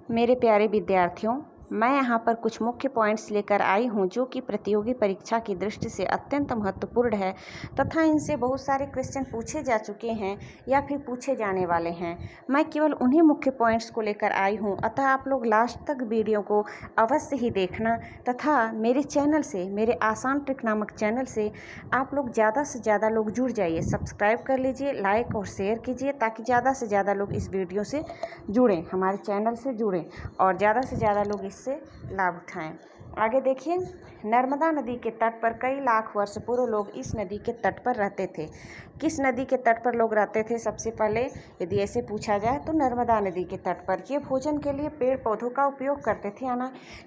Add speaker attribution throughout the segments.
Speaker 1: मेरे प्यारे विद्यार्थियों, मैं यहाँ पर कुछ मुख्य पॉइंट्स लेकर आई हूँ जो कि प्रतियोगी परीक्षा की दृष्टि से अत्यंत महत्वपूर्ण है तथा इनसे बहुत सारे क्वेश्चन पूछे जा चुके हैं या फिर पूछे जाने वाले हैं। मैं केवल उन्हीं मुख्य पॉइंट्स को लेकर आई हूँ, अतः आप लोग लास्ट तक वीडियो को अवश्य ही देखना तथा मेरे चैनल से, मेरे आसान ट्रिक नामक चैनल से आप लोग ज़्यादा से ज़्यादा लोग जुड़ जाइए। सब्सक्राइब कर लीजिए, लाइक और शेयर कीजिए ताकि ज़्यादा से ज़्यादा लोग इस वीडियो से जुड़ें, हमारे चैनल से जुड़ें और ज़्यादा से ज़्यादा लोग इससे लाभ उठाएं। आगे देखिए, नर्मदा नदी के तट पर कई लाख वर्ष पूर्व लोग इस नदी के तट पर रहते थे। किस नदी के तट पर लोग रहते थे? सबसे पहले यदि ऐसे पूछा जाए तो नर्मदा नदी के तट पर। ये भोजन के लिए पेड़ पौधों का उपयोग करते थे,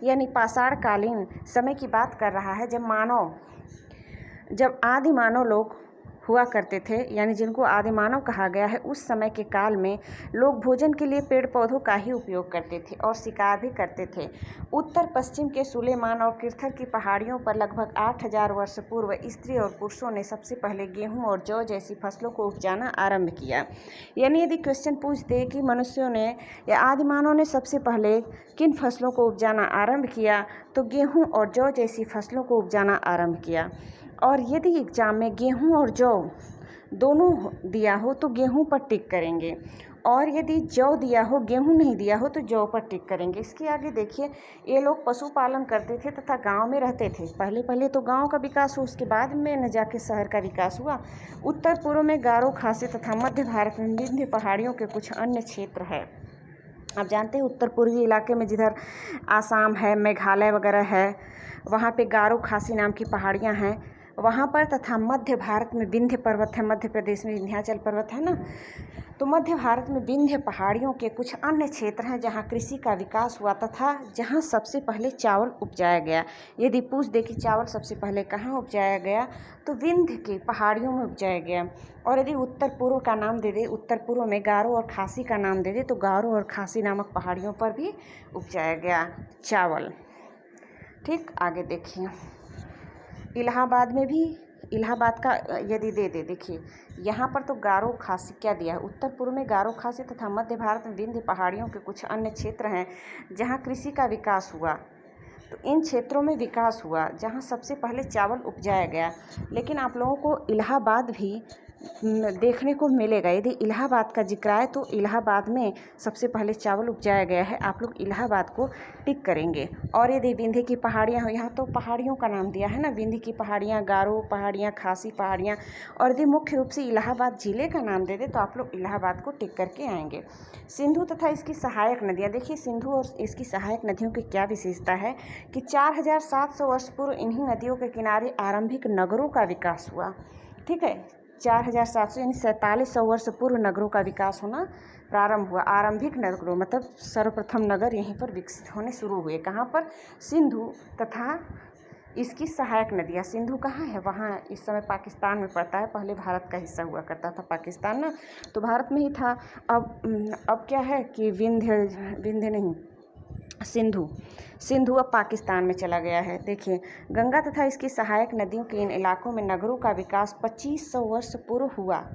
Speaker 1: यानी पाषाणकालीन समय की बात कर रहा है, जब आदि मानव लोग हुआ करते थे, यानी जिनको आदि मानव कहा गया है। उस समय के काल में लोग भोजन के लिए पेड़ पौधों का ही उपयोग करते थे और शिकार भी करते थे। उत्तर पश्चिम के सुलेमान और किरथर की पहाड़ियों पर लगभग 8000 वर्ष पूर्व स्त्री और पुरुषों ने सबसे पहले गेहूं और जौ जैसी फसलों को उपजाना आरंभ किया। यानी यदि क्वेश्चन पूछ दे कि मनुष्यों ने या आदि मानव ने सबसे पहले किन फसलों को उपजाना आरंभ किया, तो गेहूँ और जौ जैसी फसलों को उपजाना आरंभ किया। और यदि एग्जाम में गेहूं और जौ दोनों दिया हो तो गेहूं पर टिक करेंगे, और यदि जौ दिया हो, गेहूं नहीं दिया हो तो जौ पर टिक करेंगे। इसके आगे देखिए, ये लोग पशुपालन करते थे तथा गांव में रहते थे। पहले तो गांव का विकास हुआ, उसके बाद में न जाके शहर का विकास हुआ। उत्तर पूर्व में गारो, खासी तथा मध्य भारत में विंध्य पहाड़ियों के कुछ अन्य क्षेत्र है। आप जानते हैं उत्तर पूर्वी इलाके में जिधर आसाम है, मेघालय वगैरह है, वहाँ पे गारो खासी नाम की पहाड़ियाँ हैं वहाँ पर, तथा मध्य भारत में विंध्य पर्वत है। मध्य प्रदेश में विंध्याचल पर्वत है ना, तो मध्य भारत में विंध्य पहाड़ियों के कुछ अन्य क्षेत्र हैं जहाँ कृषि का विकास हुआ तथा जहाँ सबसे पहले चावल उपजाया गया। यदि पूछ दे कि चावल सबसे पहले कहाँ उपजाया गया, तो विंध्य की पहाड़ियों में उपजाया गया। और यदि उत्तर पूर्व का नाम दे दे, उत्तर पूर्व में गारो और खासी का नाम दे दे, तो गारो और खासी नामक पहाड़ियों पर भी उपजाया गया चावल। ठीक, आगे देखिए, इलाहाबाद में भी, इलाहाबाद का यदि दे दे, देखिए यहाँ पर तो गारो खासी क्या दिया है, उत्तर पूर्व में गारो खासी तथा मध्य भारत में विंध्य पहाड़ियों के कुछ अन्य क्षेत्र हैं जहाँ कृषि का विकास हुआ। तो इन क्षेत्रों में विकास हुआ जहाँ सबसे पहले चावल उपजाया गया। लेकिन आप लोगों को इलाहाबाद भी देखने को मिलेगा। यदि इलाहाबाद का जिक्र आए तो इलाहाबाद में सबसे पहले चावल उपजाया गया है। आप लोग इलाहाबाद को टिक करेंगे। और यदि विंध्य की पहाड़ियाँ हो, यहाँ तो पहाड़ियों का नाम दिया है ना, विंध्य की पहाड़ियाँ, गारो पहाड़ियाँ, खासी पहाड़ियाँ। और यदि मुख्य रूप से इलाहाबाद जिले का नाम दे दे तो आप लोग इलाहाबाद को टिक करके आएंगे। सिंधु तथा इसकी सहायक नदियाँ, देखिए सिंधु और इसकी सहायक नदियों की क्या विशेषता है कि 4700 वर्ष पूर्व इन्हीं नदियों के किनारे आरंभिक नगरों का विकास हुआ। ठीक है, 4700 यानी 4700 वर्ष पूर्व नगरों का विकास होना प्रारंभ हुआ। आरंभिक नगरों मतलब सर्वप्रथम नगर यहीं पर विकसित होने शुरू हुए। कहाँ पर? सिंधु तथा इसकी सहायक नदियाँ। सिंधु कहाँ है? वहाँ इस समय पाकिस्तान में पड़ता है। पहले भारत का हिस्सा हुआ करता था पाकिस्तान ना, तो भारत में ही था। अब क्या है कि विंध्य नहीं, सिंधु अब पाकिस्तान में चला गया है। देखिए, गंगा तथा इसकी सहायक नदियों के इन इलाकों में नगरों का विकास 2500 वर्ष पूर्व हुआ।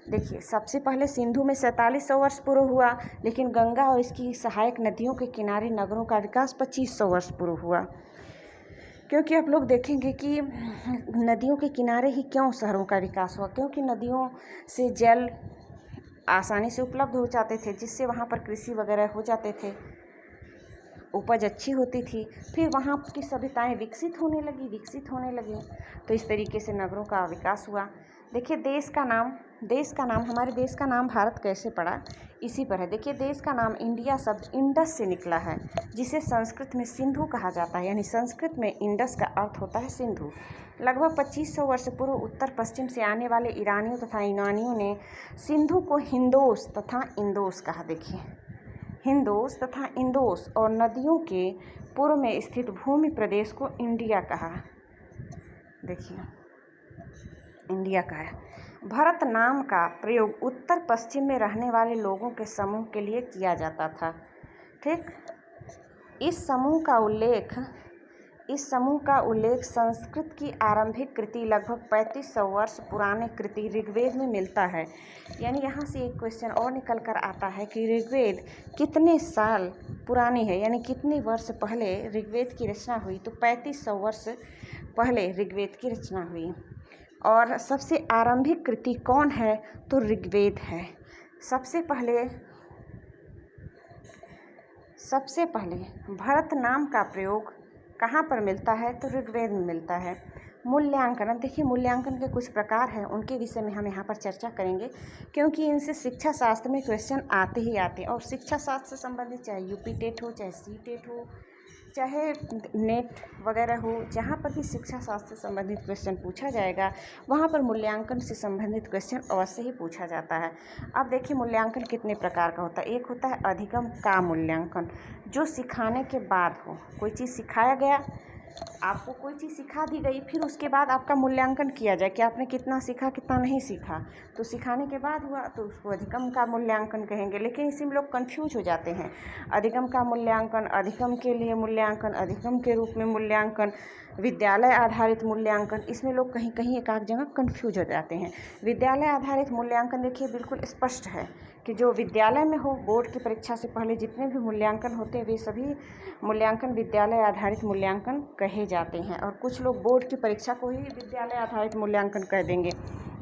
Speaker 1: देखिए, सबसे पहले सिंधु में 4700 वर्ष पूर्व हुआ, लेकिन गंगा और इसकी सहायक नदियों के किनारे नगरों का विकास 2500 वर्ष पूर्व हुआ। क्योंकि आप लोग देखेंगे कि नदियों के किनारे ही क्यों शहरों का विकास हुआ, क्योंकि नदियों से जल आसानी से उपलब्ध हो जाते थे, जिससे वहाँ पर कृषि वगैरह हो जाते थे, उपज अच्छी होती थी। फिर वहाँ की सभ्यताएं विकसित होने लगी, तो इस तरीके से नगरों का विकास हुआ। देखिए, देश का नाम हमारे देश का नाम भारत कैसे पड़ा, इसी पर है। देखिए, देश का नाम इंडिया शब्द इंडस से निकला है, जिसे संस्कृत में सिंधु कहा जाता है। यानी संस्कृत में इंडस का अर्थ होता है सिंधु। लगभग 2500 वर्ष पूर्व उत्तर पश्चिम से आने वाले ईरानियों तथा यूनानियों ने सिंधु को हिंदोस तथा इंदोस कहा। देखिए, हिंदोस तथा इंदोस और नदियों के पूर्व में स्थित भूमि प्रदेश को इंडिया कहा। देखिए, इंडिया का है। भारत नाम का प्रयोग उत्तर पश्चिम में रहने वाले लोगों के समूह के लिए किया जाता था। ठीक, इस समूह का उल्लेख इस समूह का उल्लेख संस्कृत की आरंभिक कृति लगभग 3500 वर्ष पुराने कृति ऋग्वेद में मिलता है। यानी यहाँ से एक क्वेश्चन और निकल कर आता है कि ऋग्वेद कितने साल पुरानी है, यानी कितने वर्ष पहले ऋग्वेद की रचना हुई। तो 3500 वर्ष पहले ऋग्वेद की रचना हुई। और सबसे आरंभिक कृति कौन है, तो ऋग्वेद है। सबसे पहले भरत नाम का प्रयोग कहाँ पर मिलता है, तो ऋग्वेद में मिलता है। मूल्यांकन, अब देखिए मूल्यांकन के कुछ प्रकार हैं, उनके विषय में हम यहाँ पर चर्चा करेंगे, क्योंकि इनसे शिक्षा शास्त्र में क्वेश्चन आते ही आते हैं। और शिक्षा शास्त्र से संबंधित चाहे यूपी टेट हो, चाहे सी टेट हो, चाहे नेट वगैरह हो, जहाँ पर भी शिक्षा शास्त्र से संबंधित क्वेश्चन पूछा जाएगा वहाँ पर मूल्यांकन से संबंधित क्वेश्चन अवश्य ही पूछा जाता है। अब देखिए मूल्यांकन कितने प्रकार का होता है। एक होता है अधिगम का मूल्यांकन, जो सिखाने के बाद हो। कोई चीज़ सिखाया गया, आपको कोई चीज़ सिखा दी गई, फिर उसके बाद आपका मूल्यांकन किया जाए कि आपने कितना सीखा कितना नहीं सीखा। तो सिखाने के बाद हुआ तो उसको अधिगम का मूल्यांकन कहेंगे। लेकिन इसी में लोग कंफ्यूज हो जाते हैं। अधिगम का मूल्यांकन, अधिगम के लिए मूल्यांकन, अधिगम के रूप में मूल्यांकन, विद्यालय आधारित मूल्यांकन, इसमें लोग कहीं कहीं एक आध जगह कंफ्यूज हो जाते हैं। विद्यालय आधारित मूल्यांकन देखिए बिल्कुल स्पष्ट है कि जो विद्यालय में हो, बोर्ड की परीक्षा से पहले जितने भी मूल्यांकन होते हैं वे सभी मूल्यांकन विद्यालय आधारित मूल्यांकन कहे जाते हैं। और कुछ लोग बोर्ड की परीक्षा को ही विद्यालय आधारित मूल्यांकन कह देंगे,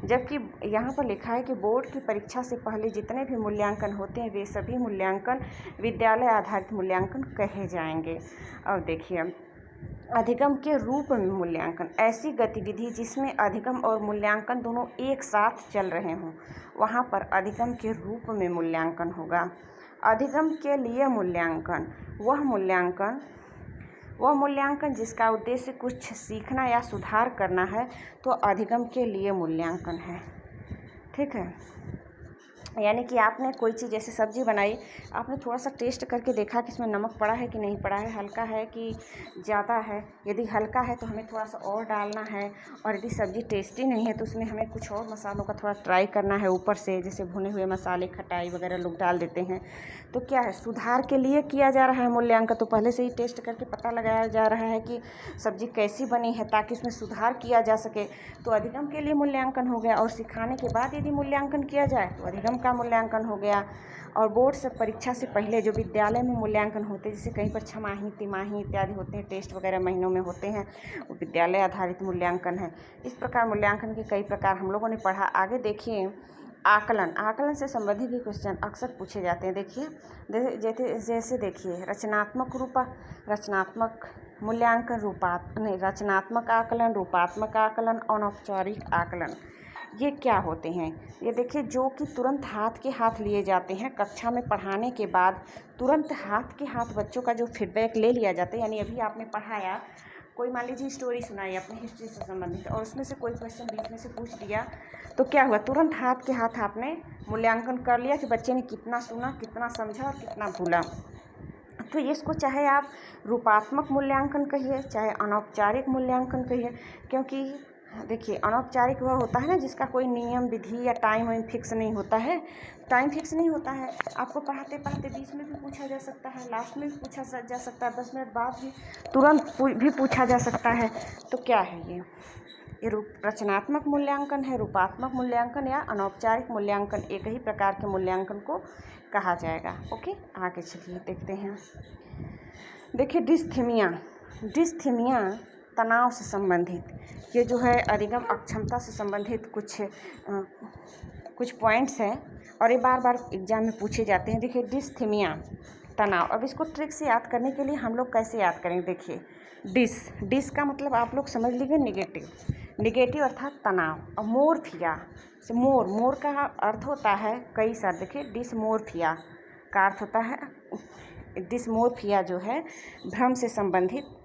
Speaker 1: जबकि यहाँ पर लिखा है कि बोर्ड की परीक्षा से पहले जितने भी मूल्यांकन होते हैं वे सभी मूल्यांकन विद्यालय आधारित मूल्यांकन कहे जाएंगे। अब देखिए अधिगम के रूप में मूल्यांकन, ऐसी गतिविधि जिसमें अधिगम और मूल्यांकन दोनों एक साथ चल रहे हों, वहाँ पर अधिगम के रूप में मूल्यांकन होगा। अधिगम के लिए मूल्यांकन, वह मूल्यांकन जिसका उद्देश्य कुछ सीखना या सुधार करना है, तो अधिगम के लिए मूल्यांकन है। ठीक है, यानी कि आपने कोई चीज़ जैसे सब्ज़ी बनाई, आपने थोड़ा सा टेस्ट करके देखा कि इसमें नमक पड़ा है कि नहीं पड़ा है, हल्का है कि ज़्यादा है। यदि हल्का है तो हमें थोड़ा सा और डालना है, और यदि सब्ज़ी टेस्टी नहीं है तो उसमें हमें कुछ और मसालों का थोड़ा ट्राई करना है ऊपर से, जैसे भुने हुए मसाले, खटाई वगैरह लोग डाल देते हैं। तो क्या है, सुधार के लिए किया जा रहा है मूल्यांकन। तो पहले से ही टेस्ट करके पता लगाया जा रहा है कि सब्ज़ी कैसी बनी है, ताकि उसमें सुधार किया जा सके। तो अधिगम के लिए मूल्यांकन हो गया। और सिखाने के बाद यदि मूल्यांकन किया जाए तो अधिगम का मूल्यांकन हो गया। और बोर्ड से परीक्षा से पहले जो विद्यालय में मूल्यांकन होते हैं, जैसे कहीं पर छमाही, तिमाही इत्यादि होते हैं, टेस्ट वगैरह महीनों में होते हैं, वो विद्यालय आधारित मूल्यांकन है। इस प्रकार मूल्यांकन के कई प्रकार हम लोगों ने पढ़ा। आगे देखिए आकलन से संबंधित भी क्वेश्चन अक्सर पूछे जाते हैं। देखिए जैसे देखिए रचनात्मक मूल्यांकन, रचनात्मक आकलन, रूपात्मक आकलन, अनौपचारिक आकलन, ये क्या होते हैं। ये देखिए जो कि तुरंत हाथ के हाथ लिए जाते हैं। कक्षा में पढ़ाने के बाद तुरंत हाथ के हाथ बच्चों का जो फीडबैक ले लिया जाता है। यानी अभी आपने पढ़ाया, कोई मान लीजिए स्टोरी सुनाई अपनी हिस्ट्री से संबंधित, और उसमें से कोई क्वेश्चन बीच में से पूछ दिया, तो क्या हुआ, तुरंत हाथ के हाथ आपने मूल्यांकन कर लिया कि बच्चे ने कितना सुना, कितना समझा और कितना भूला। तो इसको चाहे आप रूपात्मक मूल्यांकन कहिए, चाहे अनौपचारिक मूल्यांकन कहिए, क्योंकि देखिए अनौपचारिक वह होता है ना जिसका कोई नियम विधि या टाइम फिक्स नहीं होता है। टाइम फिक्स नहीं होता है, आपको पढ़ाते पढ़ाते बीच में भी पूछा जा सकता है, लास्ट में भी पूछा जा सकता है, 10 मिनट बाद भी तुरंत भी पूछा जा सकता है। तो क्या है ये रचनात्मक मूल्यांकन है, रूपात्मक मूल्यांकन या अनौपचारिक मूल्यांकन, एक ही प्रकार के मूल्यांकन को कहा जाएगा। ओके, आगे चलिए देखते हैं। देखिए डिस्थीमिया तनाव से संबंधित, ये जो है अधिगम अक्षमता से संबंधित कुछ पॉइंट्स हैं, और ये बार बार एग्जाम में पूछे जाते हैं। देखिए डिस्थीमिया तनाव, अब इसको ट्रिक से याद करने के लिए हम लोग कैसे याद करेंगे। देखिए डिस का मतलब आप लोग समझ लीजिए निगेटिव अर्थात तनाव। और मोरफिया से मोर का अर्थ होता है कई सारे। देखिए डिसमोरफिया का अर्थ होता है, डिसमोरफिया जो है भ्रम से संबंधित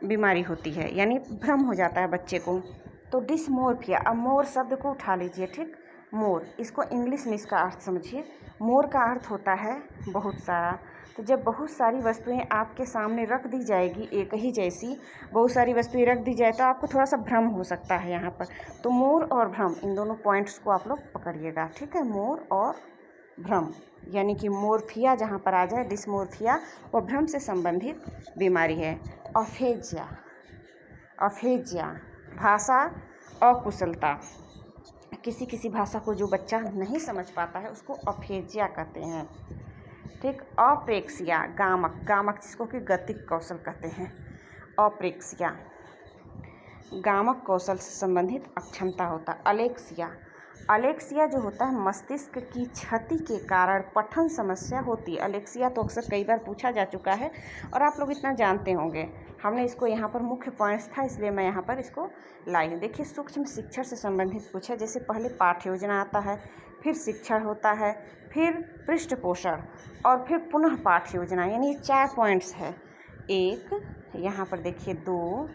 Speaker 1: बीमारी होती है, यानी भ्रम हो जाता है बच्चे को। तो डिसमोरफिया, अब मोर शब्द को उठा लीजिए, ठीक, मोर, इसको इंग्लिश में इसका अर्थ समझिए। मोर का अर्थ होता है बहुत सारा। तो जब बहुत सारी वस्तुएं आपके सामने रख दी जाएगी, एक ही जैसी बहुत सारी वस्तुएं रख दी जाए, तो आपको थोड़ा सा भ्रम हो सकता है यहाँ पर। तो मोर और भ्रम, इन दोनों पॉइंट्स को आप लोग पकड़िएगा, ठीक है। मोर और भ्रम, यानी कि मोरफिया जहाँ पर आ जाए, डिसमोरफिया, वो भ्रम से संबंधित बीमारी है। अफेजिया, अफेजिया भाषा अकुशलता, किसी किसी भाषा को जो बच्चा नहीं समझ पाता है उसको अफेजिया कहते हैं। ठीक, अप्रेक्सिया गामक, गामक जिसको कि गतिक कौशल कहते हैं, अप्रेक्सिया गामक कौशल से संबंधित अक्षमता होता है। अलेक्सिया, अलेक्सिया जो होता है मस्तिष्क की क्षति के कारण पठन समस्या होती है। अलेक्सिया तो अक्सर कई बार पूछा जा चुका है और आप लोग इतना जानते होंगे, हमने इसको यहाँ पर मुख्य पॉइंट्स था इसलिए मैं यहाँ पर इसको लाई हूँ। देखिए सूक्ष्म शिक्षण से संबंधित पूछा, जैसे पहले पाठ्य योजना आता है, फिर शिक्षण होता है, फिर पृष्ठपोषण और फिर पुनः पाठ्य योजना, यानी ये 4 पॉइंट्स है। 1 यहाँ पर देखिए, 2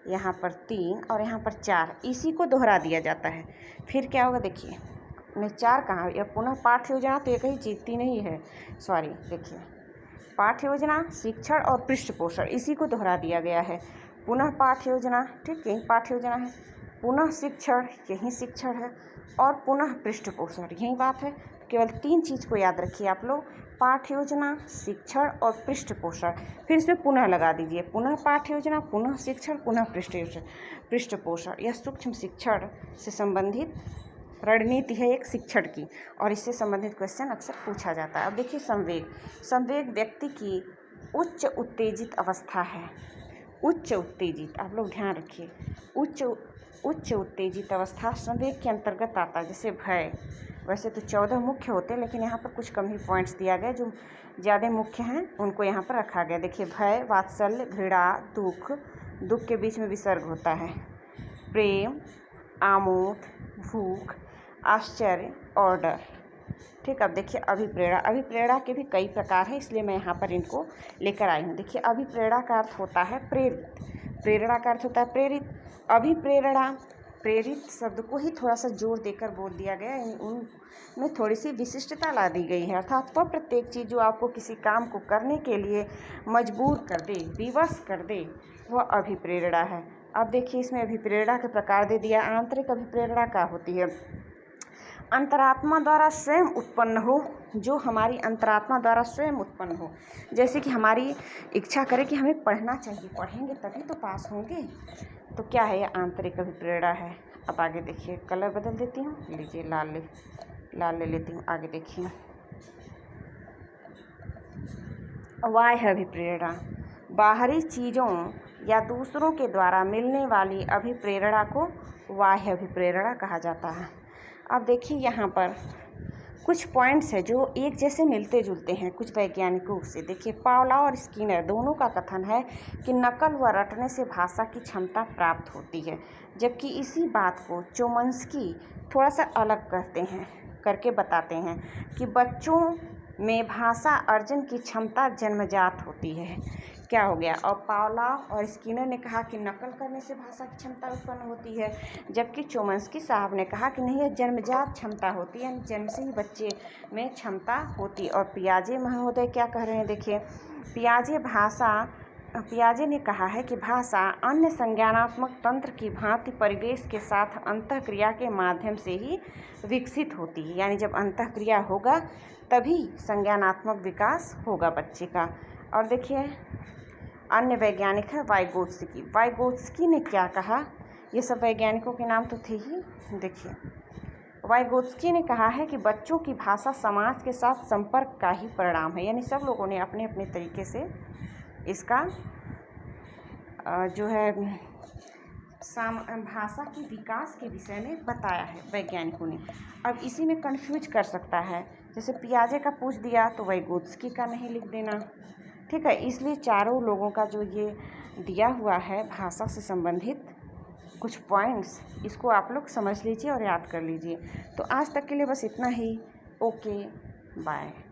Speaker 1: यहाँ पर, 3 और यहाँ पर 4, इसी को दोहरा दिया जाता है। फिर क्या होगा देखिए, नहीं 4 कहाँ, यह पुनः पाठ्य योजना तो एक ही चीज़ 3 ही है, सॉरी। देखिए पाठ्य योजना, शिक्षण और पृष्ठपोषण, इसी को दोहरा दिया गया है। पुनः पाठ्य योजना, ठीक, यही पाठ्य योजना है, पुनः शिक्षण, यही शिक्षण है, और पुनः पृष्ठपोषण, यही बात है। केवल 3 चीज़ को याद रखिए आप लोग, पाठ्य योजना, शिक्षण और पृष्ठपोषण। फिर इसमें पुनः लगा दीजिए, पुनः पाठ्य योजना, पुनः शिक्षण, पुनः पृष्ठपोषण। यह सूक्ष्म शिक्षण से संबंधित रणनीति है एक शिक्षण की, और इससे संबंधित क्वेश्चन अक्सर पूछा जाता है। अब देखिए संवेग, संवेग व्यक्ति की उच्च उत्तेजित अवस्था है। उच्च उत्तेजित, आप लोग ध्यान रखिए, उच्च उत्तेजित अवस्था संवेग के अंतर्गत आता है। जैसे भय, वैसे तो 14 मुख्य होते हैं लेकिन यहाँ पर कुछ कम ही पॉइंट्स दिया गया, जो ज़्यादा मुख्य हैं उनको यहाँ पर रखा गया। देखिए भय, वात्सल्य, घृणा, दुख, दुख के बीच में विसर्ग होता है, प्रेम, आमोद, भूख, आश्चर्य और डर। ठीक, अब देखिए अभिप्रेरणा, अभिप्रेरणा के भी कई प्रकार हैं इसलिए मैं यहाँ पर इनको लेकर आई हूँ। देखिए अभिप्रेरणा का अर्थ होता है प्रेरित, प्रेरणा का अर्थ होता है प्रेरित। अभिप्रेरणा, प्रेरित शब्द को ही थोड़ा सा जोर देकर बोल दिया गया है, उनमें थोड़ी सी विशिष्टता ला दी गई है। अर्थात वह प्रत्येक चीज़ जो आपको किसी काम को करने के लिए मजबूर कर दे, विवश कर दे, वह अभिप्रेरणा है। अब देखिए इसमें अभिप्रेरणा के प्रकार दे दिया। आंतरिक अभिप्रेरणा क्या होती है? अंतरात्मा द्वारा स्वयं उत्पन्न हो, जो हमारी अंतरात्मा द्वारा स्वयं उत्पन्न हो। जैसे कि हमारी इच्छा करे कि हमें पढ़ना चाहिए, पढ़ेंगे तभी तो पास होंगे, तो क्या है, यह आंतरिक अभिप्रेरणा है। अब आगे देखिए, कलर बदल देती हूँ, लीजिए लाल ले लेती हूँ। आगे देखिए बाह्य अभिप्रेरणा, बाहरी चीज़ों या दूसरों के द्वारा मिलने वाली अभिप्रेरणा को बाह्य अभिप्रेरणा कहा जाता है। अब देखिए यहाँ पर कुछ पॉइंट्स है जो एक जैसे मिलते जुलते हैं कुछ वैज्ञानिकों से। देखिए पावलोव और स्किनर दोनों का कथन है कि नकल व रटने से भाषा की क्षमता प्राप्त होती है, जबकि इसी बात को चोमस्की थोड़ा सा अलग करके बताते हैं कि बच्चों में भाषा अर्जन की क्षमता जन्मजात होती है। क्या हो गया? और पावलोव और स्किनर ने कहा कि नकल करने से भाषा की क्षमता उत्पन्न होती है, जबकि चोमस्की साहब ने कहा कि नहीं, यह जन्मजात क्षमता होती है, जन्म से ही बच्चे में क्षमता होती है। और पियाजे महोदय क्या कह रहे हैं? देखिए पियाजे ने कहा है कि भाषा अन्य संज्ञानात्मक तंत्र की भांति परिवेश के साथ अंतःक्रिया के माध्यम से ही विकसित होती है, यानी जब अंतःक्रिया होगा तभी संज्ञानात्मक विकास होगा बच्चे का। और देखिए अन्य वैज्ञानिक है वाइगोत्स्की। वाइगोत्स्की ने क्या कहा? ये सब वैज्ञानिकों के नाम तो थे ही। देखिए वाइगोत्स्की ने कहा है कि बच्चों की भाषा समाज के साथ संपर्क का ही परिणाम है, यानी सब लोगों ने अपने अपने तरीके से इसका जो है भाषा के विकास के विषय में बताया है वैज्ञानिकों ने। अब इसी में कंफ्यूज कर सकता है, जैसे पियाजे का पूछ दिया तो वाइगोत्स्की का नहीं लिख देना, ठीक है। इसलिए चारों लोगों का जो ये दिया हुआ है भाषा से संबंधित कुछ पॉइंट्स, इसको आप लोग समझ लीजिए और याद कर लीजिए। तो आज तक के लिए बस इतना ही। Okay, bye.